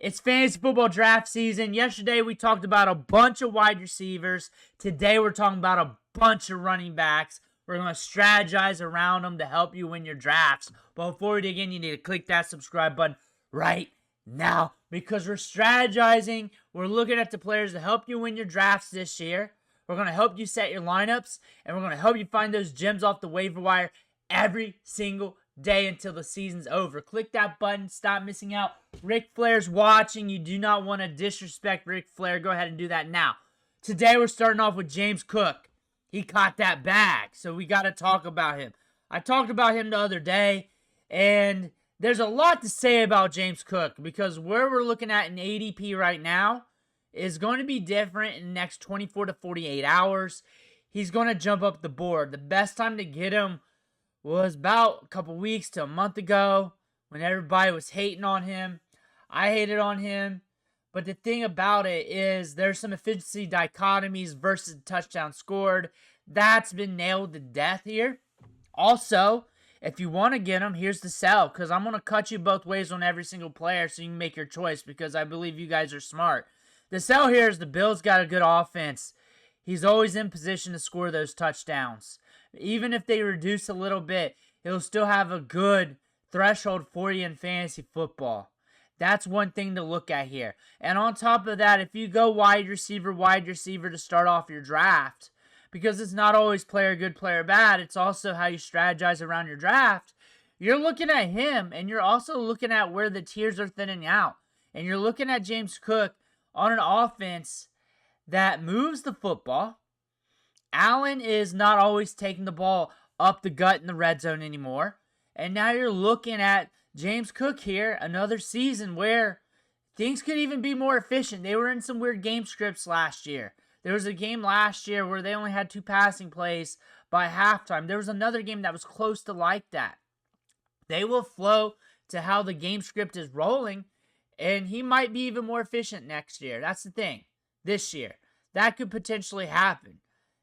It's fantasy football draft season. Yesterday we talked about a bunch of wide receivers. Today we're talking about a bunch of running backs. We're going to strategize around them to help you win your drafts. But before we dig in, you need to click that subscribe button right now because we're strategizing. We're looking at the players to help you win your drafts this year. We're going to help you set your lineups, and we're going to help you find those gems off the waiver wire every single day until the season's over. Click that button. Stop missing out. Ric Flair's watching. You do not want to disrespect Ric Flair. Go ahead and do that now. Today we're starting off with James Cook. He caught that bag, so we got to talk about him. I talked about him the other day, and there's a lot to say about James Cook because where we're looking at in ADP right now is going to be different in the next 24 to 48 hours. He's going to jump up the board. The best time to get him was about a couple weeks to a month ago when everybody was hating on him. I hated on him. But the thing about it is there's some efficiency dichotomies versus touchdown scored. That's been nailed to death here. Also, if you want to get him, here's the sell because I'm going to cut you both ways on every single player so you can make your choice because I believe you guys are smart. The sell here is the Bills got a good offense. He's always in position to score those touchdowns. Even if they reduce a little bit, he'll still have a good threshold for you in fantasy football. That's one thing to look at here. And on top of that, if you go wide receiver to start off your draft, because it's not always player good, player bad, it's also how you strategize around your draft. You're looking at him, and you're also looking at where the tiers are thinning out. And you're looking at James Cook on an offense that moves the football. Allen is not always taking the ball up the gut in the red zone anymore. And now you're looking at James Cook here, another season where things could even be more efficient. They were in some weird game scripts last year. There was a game last year where they only had 2 passing plays by halftime. There was another game that was close to like that. They will flow to how the game script is rolling, and he might be even more efficient next year. That's the thing. This year. That could potentially happen.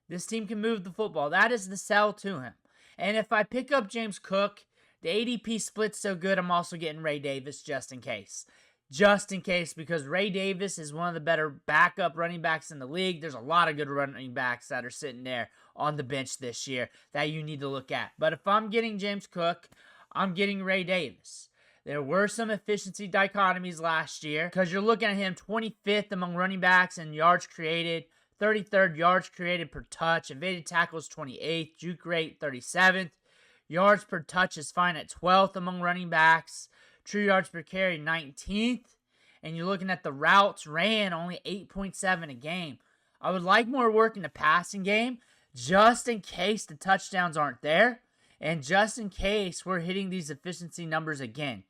This team can move the football. That is the sell to him. And if I pick up James Cook, the ADP split's so good, I'm also getting Ray Davis just in case. Just in case, because Ray Davis is one of the better backup running backs in the league. There's a lot of good running backs that are sitting there on the bench this year that you need to look at. But if I'm getting James Cook, I'm getting Ray Davis. There were some efficiency dichotomies last year because you're looking at him 25th among running backs in yards created, 33rd yards created per touch, evaded tackles 28th, juke rate 37th, yards per touch is fine at 12th among running backs, true yards per carry 19th, and you're looking at the routes ran only 8.7 a game. I would like more work in the passing game just in case the touchdowns aren't there and just in case we're hitting these efficiency numbers again.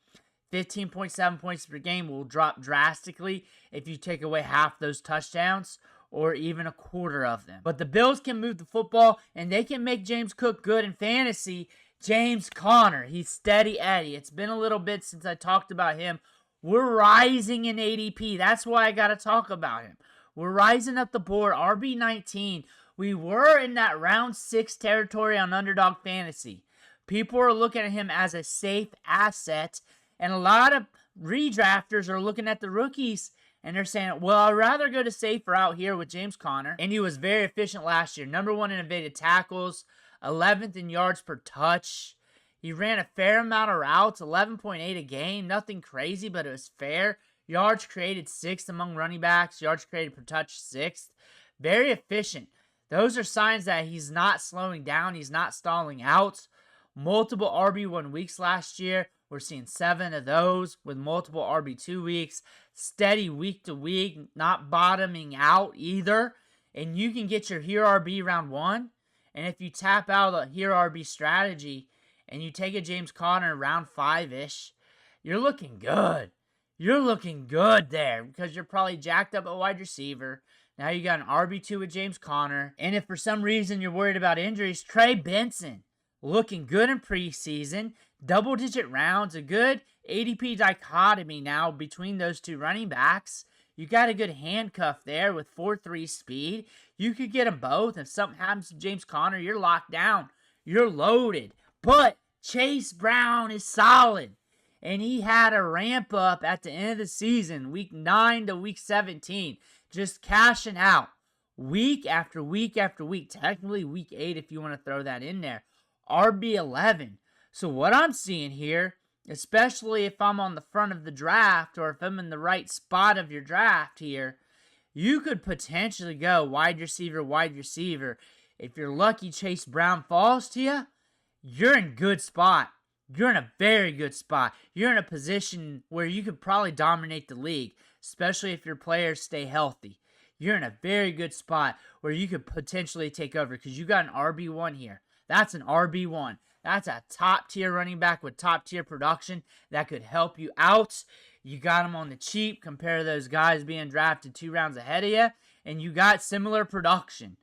15.7 points per game will drop drastically if you take away half those touchdowns or even a quarter of them. But the Bills can move the football, and they can make James Cook good in fantasy. James Conner, he's steady Eddie. It's been a little bit since I talked about him. We're rising in ADP. That's why I got to talk about him. We're rising up the board. RB19. We were in that round 6 territory on Underdog Fantasy. People are looking at him as a safe asset, and a lot of redrafters are looking at the rookies and they're saying, well, I'd rather go to safer out here with James Conner. And he was very efficient last year. Number 1 in evaded tackles, 11th in yards per touch. He ran a fair amount of routes, 11.8 a game. Nothing crazy, but it was fair. Yards created 6th among running backs. Yards created per touch 6th. Very efficient. Those are signs that he's not slowing down. He's not stalling out. Multiple RB1 weeks last year. We're seeing 7 of those with multiple RB2 weeks. Steady week to week, not bottoming out either. And you can get your here RB round 1. And if you tap out a here RB strategy and you take a James Conner round 5-ish, you're looking good. You're looking good there because you're probably jacked up at wide receiver. Now you got an RB2 with James Conner. And if for some reason you're worried about injuries, Trey Benson looking good in preseason. Double-digit rounds, a good ADP dichotomy now between those two running backs. You got a good handcuff there with 4.3 speed. You could get them both. If something happens to James Conner, you're locked down. You're loaded. But Chase Brown is solid. And he had a ramp up at the end of the season, week 9 to week 17, just cashing out week after week after week. Technically week 8 if you want to throw that in there. RB11. So what I'm seeing here, especially if I'm on the front of the draft or if I'm in the right spot of your draft here, you could potentially go wide receiver, wide receiver. If you're lucky Chase Brown falls to you, you're in good spot. You're in a very good spot. You're in a position where you could probably dominate the league, especially if your players stay healthy. You're in a very good spot where you could potentially take over because you got an RB1 here. That's an RB1. That's a top-tier running back with top-tier production that could help you out. You got him on the cheap compared to those guys being drafted 2 rounds ahead of you, and you got similar production.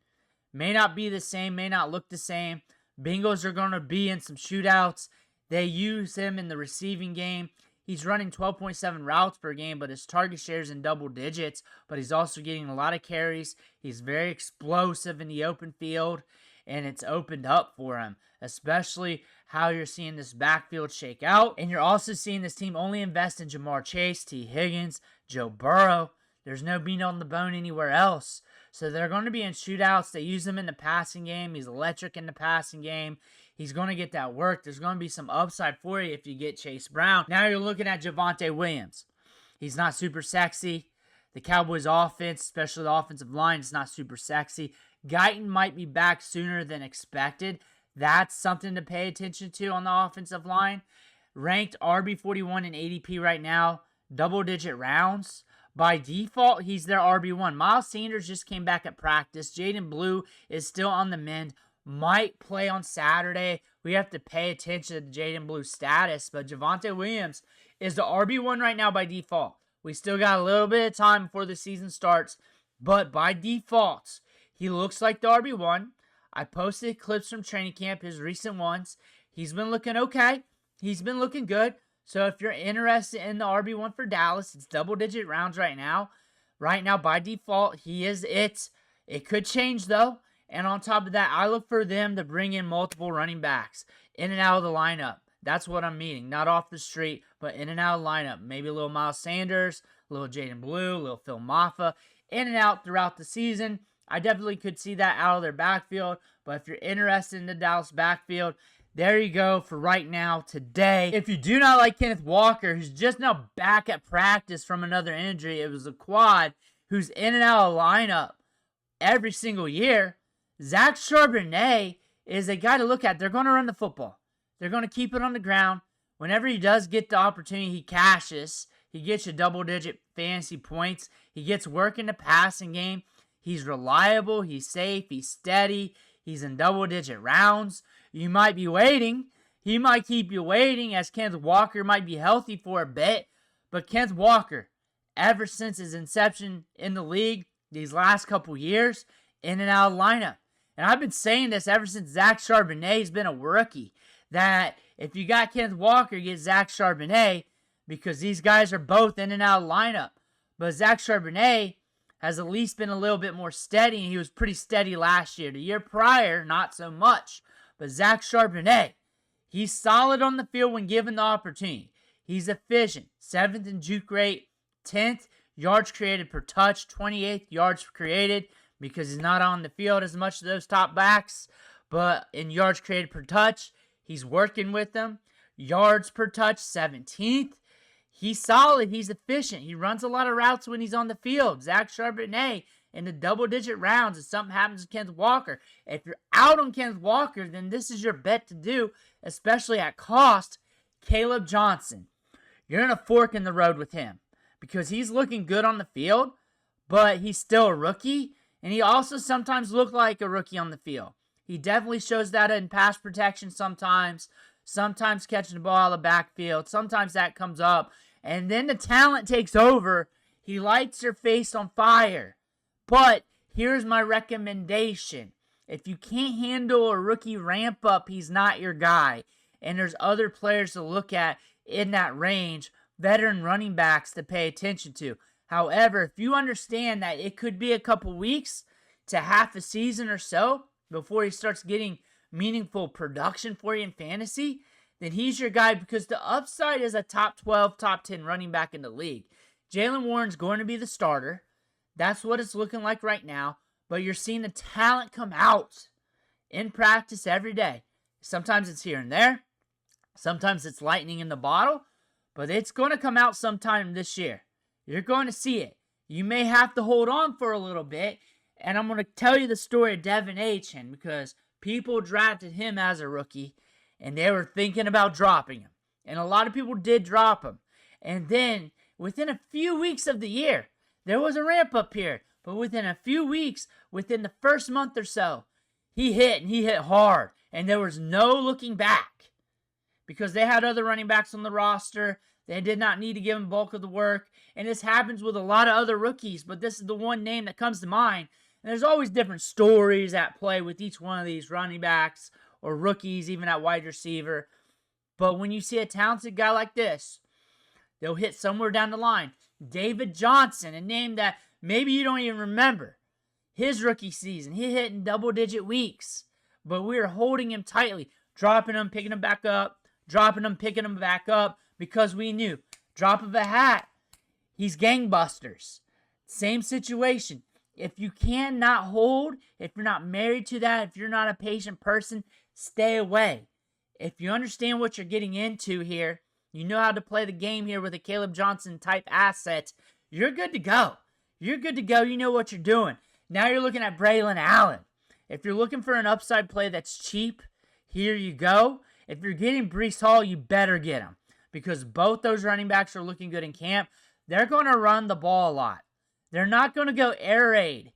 May not be the same, may not look the same. Bengals are going to be in some shootouts. They use him in the receiving game. He's running 12.7 routes per game, but his target share is in double digits. But he's also getting a lot of carries. He's very explosive in the open field, and it's opened up for him, especially how you're seeing this backfield shake out. And you're also seeing this team only invest in Jamar Chase, T. Higgins, Joe Burrow. There's no meat on the bone anywhere else. So they're going to be in shootouts. They use him in the passing game. He's electric in the passing game. He's going to get that work. There's going to be some upside for you if you get Chase Brown. Now you're looking at JaVante Williams. He's not super sexy. The Cowboys offense, especially the offensive line, is not super sexy. Guyton might be back sooner than expected. That's something to pay attention to on the offensive line. Ranked RB41 in ADP right now, double-digit rounds. By default, he's their RB1. Miles Sanders just came back at practice. Jaden Blue is still on the mend. Might play on Saturday. We have to pay attention to Jaden Blue's status. But JaVante Williams is the RB1 right now by default. We still got a little bit of time before the season starts. But by default, he looks like the RB1. I posted clips from training camp, his recent ones. He's been looking okay. He's been looking good. So if you're interested in the RB1 for Dallas, it's double-digit rounds right now. Right now, by default, he is it. It could change, though. And on top of that, I look for them to bring in multiple running backs in and out of the lineup. That's what I'm meaning. Not off the street, but in and out of the lineup. Maybe a little Miles Sanders, a little Jaden Blue, a little Phil Maffa. In and out throughout the season. I definitely could see that out of their backfield. But if you're interested in the Dallas backfield, there you go for right now, today. If you do not like Kenneth Walker, who's just now back at practice from another injury, it was a quad, who's in and out of the lineup every single year, Zack Charbel is a guy to look at. They're going to run the football. They're going to keep it on the ground. Whenever he does get the opportunity, he cashes. He gets you double-digit fantasy points. He gets work in the passing game. He's reliable. He's safe. He's steady. He's in double-digit rounds. You might be waiting. He might keep you waiting as Kenneth Walker might be healthy for a bit. But Kenneth Walker, ever since his inception in the league, these last couple years, in and out of the lineup. And I've been saying this ever since Zack Charbel has been a rookie, that if you got Kenneth Walker, you get Zack Charbel, because these guys are both in and out of the lineup. But Zack Charbel has at least been a little bit more steady, and he was pretty steady last year. The year prior, not so much. But Zack Charbel, he's solid on the field when given the opportunity. He's efficient. 7th in juke rate, 10th yards created per touch, 28th yards created, because he's not on the field as much as those top backs. But in yards created per touch, he's working with them. Yards per touch, 17th. He's solid. He's efficient. He runs a lot of routes when he's on the field. Zack Charbel in the double-digit rounds if something happens to Kenneth Walker. If you're out on Kenneth Walker, then this is your bet to do, especially at cost. Caleb Johnson. You're in a fork in the road with him because he's looking good on the field, but he's still a rookie, and he also sometimes looks like a rookie on the field. He definitely shows that in pass protection sometimes catching the ball out of the backfield. Sometimes that comes up, and then the talent takes over. He lights your face on fire. But here's my recommendation. If you can't handle a rookie ramp up, he's not your guy. And there's other players to look at in that range, veteran running backs to pay attention to. However, if you understand that it could be a couple weeks to half a season or so before he starts getting meaningful production for you in fantasy, then he's your guy because the upside is a top 12, top 10 running back in the league. Jaylen Warren's going to be the starter. That's what it's looking like right now. But you're seeing the talent come out in practice every day. Sometimes it's here and there. Sometimes it's lightning in the bottle. But it's going to come out sometime this year. You're going to see it. You may have to hold on for a little bit. And I'm going to tell you the story of Devin Achan because people drafted him as a rookie. And they were thinking about dropping him. And a lot of people did drop him. And then, within a few weeks of the year, there was a ramp-up period. But within a few weeks, within the first month or so, he hit, and he hit hard. And there was no looking back. Because they had other running backs on the roster. They did not need to give him bulk of the work. And this happens with a lot of other rookies. But this is the one name that comes to mind. And there's always different stories at play with each one of these running backs or rookies, even at wide receiver. But when you see a talented guy like this, they'll hit somewhere down the line. David Johnson, a name that maybe you don't even remember. His rookie season, he hit in double-digit weeks. But we were holding him tightly, dropping him, picking him back up, dropping him, picking him back up, because we knew, drop of a hat, he's gangbusters. Same situation. If you cannot hold, if you're not married to that, if you're not a patient person, stay away. If you understand what you're getting into here, you know how to play the game here with a Caleb Johnson type asset, you're good to go. You're good to go. You know what you're doing. Now you're looking at Brilen Allen. If you're looking for an upside play that's cheap, here you go. If you're getting Breece Hall, you better get him. Because both those running backs are looking good in camp. They're going to run the ball a lot. They're not going to go air raid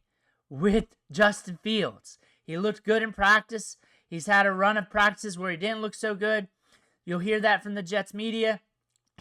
with Justin Fields. He looked good in practice. He's had a run of practices where he didn't look so good. You'll hear that from the Jets media.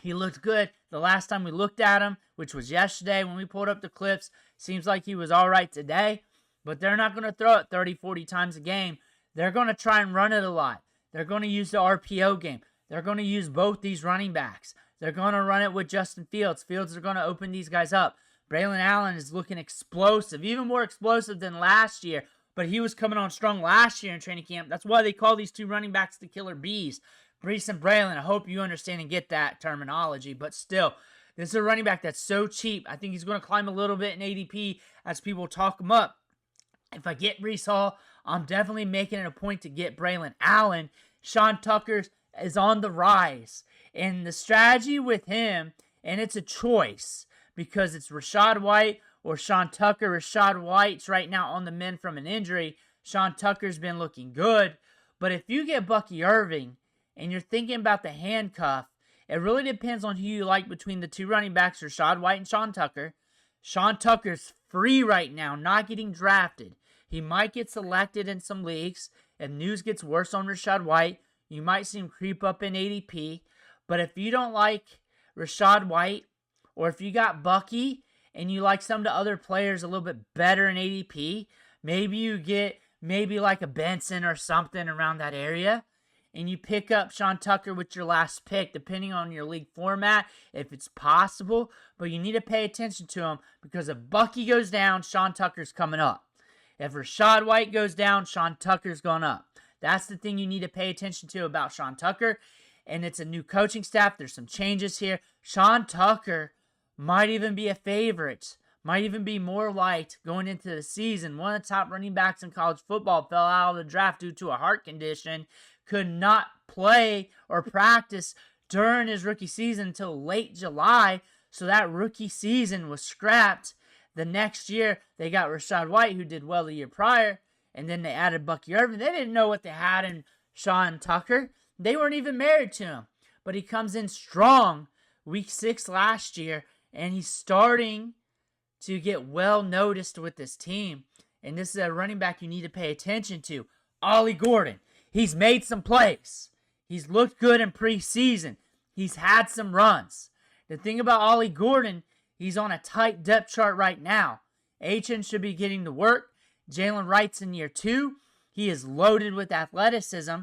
He looked good the last time we looked at him, which was yesterday when we pulled up the clips. Seems like he was all right today. But they're not going to throw it 30, 40 times a game. They're going to try and run it a lot. They're going to use the RPO game. They're going to use both these running backs. They're going to run it with Justin Fields. Fields are going to open these guys up. Brilen Allen is looking explosive, even more explosive than last year. But he was coming on strong last year in training camp. That's why they call these two running backs the killer bees. Breece and Brilen. I hope you understand and get that terminology. But still, this is a running back that's so cheap. I think he's going to climb a little bit in ADP as people talk him up. If I get Breece Hall, I'm definitely making it a point to get Brilen Allen. Shawn Tucker is on the rise. And the strategy with him, and it's a choice, because it's Rachaad White or Shawn Tucker. Rachaad White's right now on the mend from an injury. Shawn Tucker's been looking good. But if you get Bucky Irving and you're thinking about the handcuff, it really depends on who you like between the two running backs, Rachaad White and Shawn Tucker. Shawn Tucker's free right now, not getting drafted. He might get selected in some leagues. If news gets worse on Rachaad White, you might see him creep up in ADP. But if you don't like Rachaad White, or if you got Bucky and you like some of the other players a little bit better in ADP, maybe you get like a Benson or something around that area, and you pick up Shawn Tucker with your last pick, depending on your league format, if it's possible. But you need to pay attention to him, because if Bucky goes down, Shawn Tucker's coming up. If Rachaad White goes down, Shawn Tucker's going up. That's the thing you need to pay attention to about Shawn Tucker. And it's a new coaching staff. There's some changes here. Shawn Tucker might even be a favorite. Might even be more liked going into the season. One of the top running backs in college football fell out of the draft due to a heart condition. Could not play or practice during his rookie season until late July. So that rookie season was scrapped. The next year, they got Rachaad White, who did well the year prior. And then they added Bucky Irving. They didn't know what they had in Shawn Tucker. They weren't even married to him. But he comes in strong week 6 last year. And he's starting to get well noticed with this team. And this is a running back you need to pay attention to. Ollie Gordon. He's made some plays. He's looked good in preseason. He's had some runs. The thing about Ollie Gordon, he's on a tight depth chart right now. Achan should be getting to work. Jalen Wright's in year 2. He is loaded with athleticism.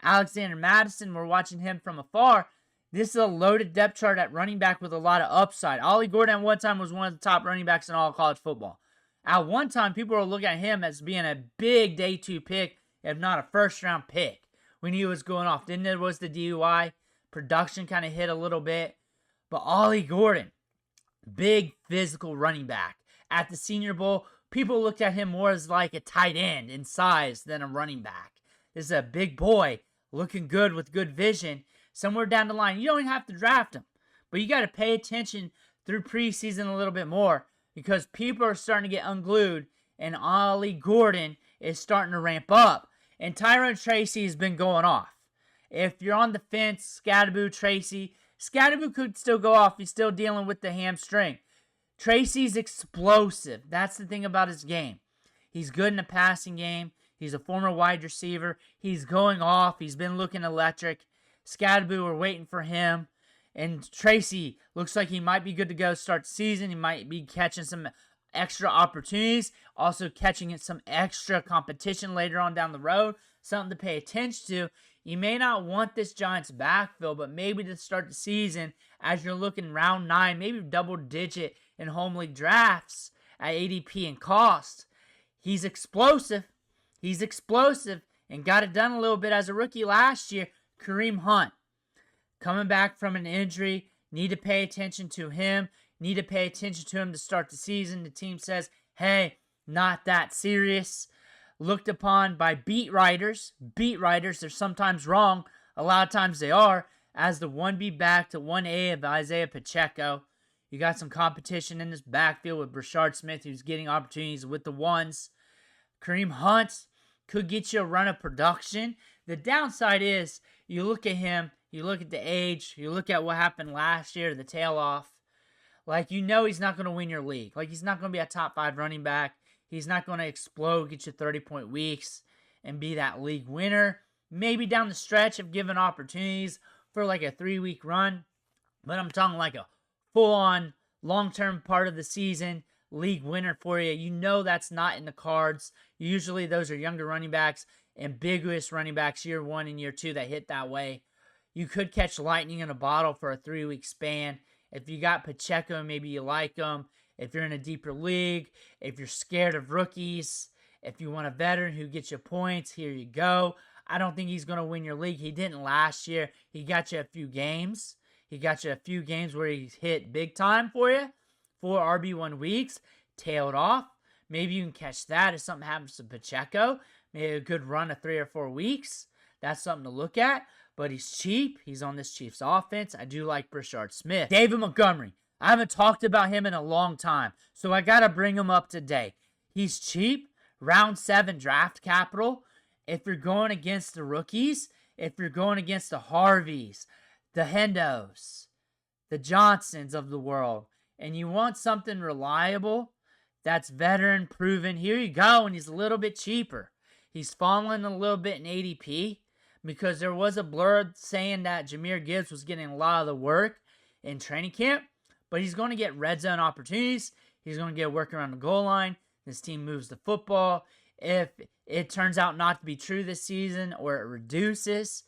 Alexander Madison, we're watching him from afar. This is a loaded depth chart at running back with a lot of upside. Ollie Gordon at one time was one of the top running backs in all of college football. At one time, people were looking at him as being a big day 2 pick, if not a first-round pick. we knew it was going off. Then there was the DUI. Production kind of hit a little bit. But Ollie Gordon, big physical running back. At the Senior Bowl, people looked at him more as like a tight end in size than a running back. This is a big boy, looking good with good vision. Somewhere down the line, you don't even have to draft him. But you got to pay attention through preseason a little bit more because people are starting to get unglued and Ollie Gordon is starting to ramp up. And Tyrone Tracy has been going off. If you're on the fence, Tracy could still go off. He's still dealing with the hamstring. Tracy's explosive. That's the thing about his game. He's good in the passing game. He's a former wide receiver. He's going off. He's been looking electric. We're waiting for him. And Tracy looks like he might be good to go start the season. He might be catching some extra opportunities. Also catching some extra competition later on down the road. Something to pay attention to. You may not want this Giants backfield, but maybe to start the season as you're looking round 9, maybe double digit in home league drafts at ADP and cost. He's explosive. He's explosive and got it done a little bit as a rookie last year. Kareem Hunt, coming back from an injury. Need to pay attention to him. Need to pay attention to him to start the season. The team says, hey, not that serious. Looked upon by beat writers. Beat writers, they're sometimes wrong. A lot of times they are. As the 1B back to 1A of Isaiah Pacheco. You got some competition in this backfield with Brashard Smith, who's getting opportunities with the ones. Kareem Hunt could get you a run of production. The downside is you look at him, you look at the age, you look at what happened last year, the tail off. Like, you know he's not going to win your league. Like, he's not going to be a top 5 running back. He's not going to explode, get you 30-point weeks, and be that league winner. Maybe down the stretch of given opportunities for like a 3-week run. But I'm talking like a full-on, long-term part of the season league winner for you. You know that's not in the cards. Usually those are younger running backs, ambiguous running backs, year 1 and year 2 that hit that way. You could catch lightning in a bottle for a 3-week span. If you got Pacheco, maybe you like him. If you're in a deeper league, if you're scared of rookies, if you want a veteran who gets you points, here you go. I don't think he's going to win your league. He didn't last year. He got you a few games. He got you a few games where he's hit big time for you. 4 RB1 weeks, tailed off. Maybe you can catch that if something happens to Pacheco. Maybe a good run of 3 or 4 weeks. That's something to look at. But he's cheap. He's on this Chiefs offense. I do like Brashard Smith. David Montgomery. I haven't talked about him in a long time, so I got to bring him up today. He's cheap, round 7 draft capital. If you're going against the rookies, if you're going against the Harveys, the Hendos, the Johnsons of the world, and you want something reliable that's veteran proven, here you go, and he's a little bit cheaper. He's fallen a little bit in ADP because there was a blurb saying that Jahmyr Gibbs was getting a lot of the work in training camp. But he's going to get red zone opportunities. He's going to get work around the goal line. This team moves the football. If it turns out not to be true this season or it reduces,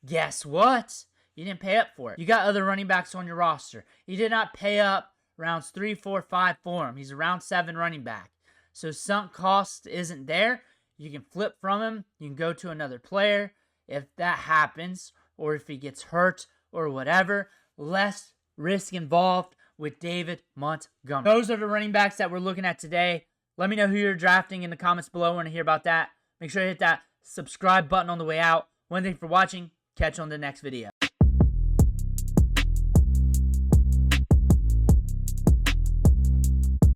guess what? You didn't pay up for it. You got other running backs on your roster. You did not pay up rounds 3, 4, 5 for him. He's a round 7 running back. So sunk cost isn't there. You can flip from him. You can go to another player if that happens or if he gets hurt or whatever. Less risk involved with David Montgomery. Those are the running backs that we're looking at today. Let me know who you're drafting in the comments below. I want to hear about that. Make sure to hit that subscribe button on the way out. One thing for watching. Catch you on the next video.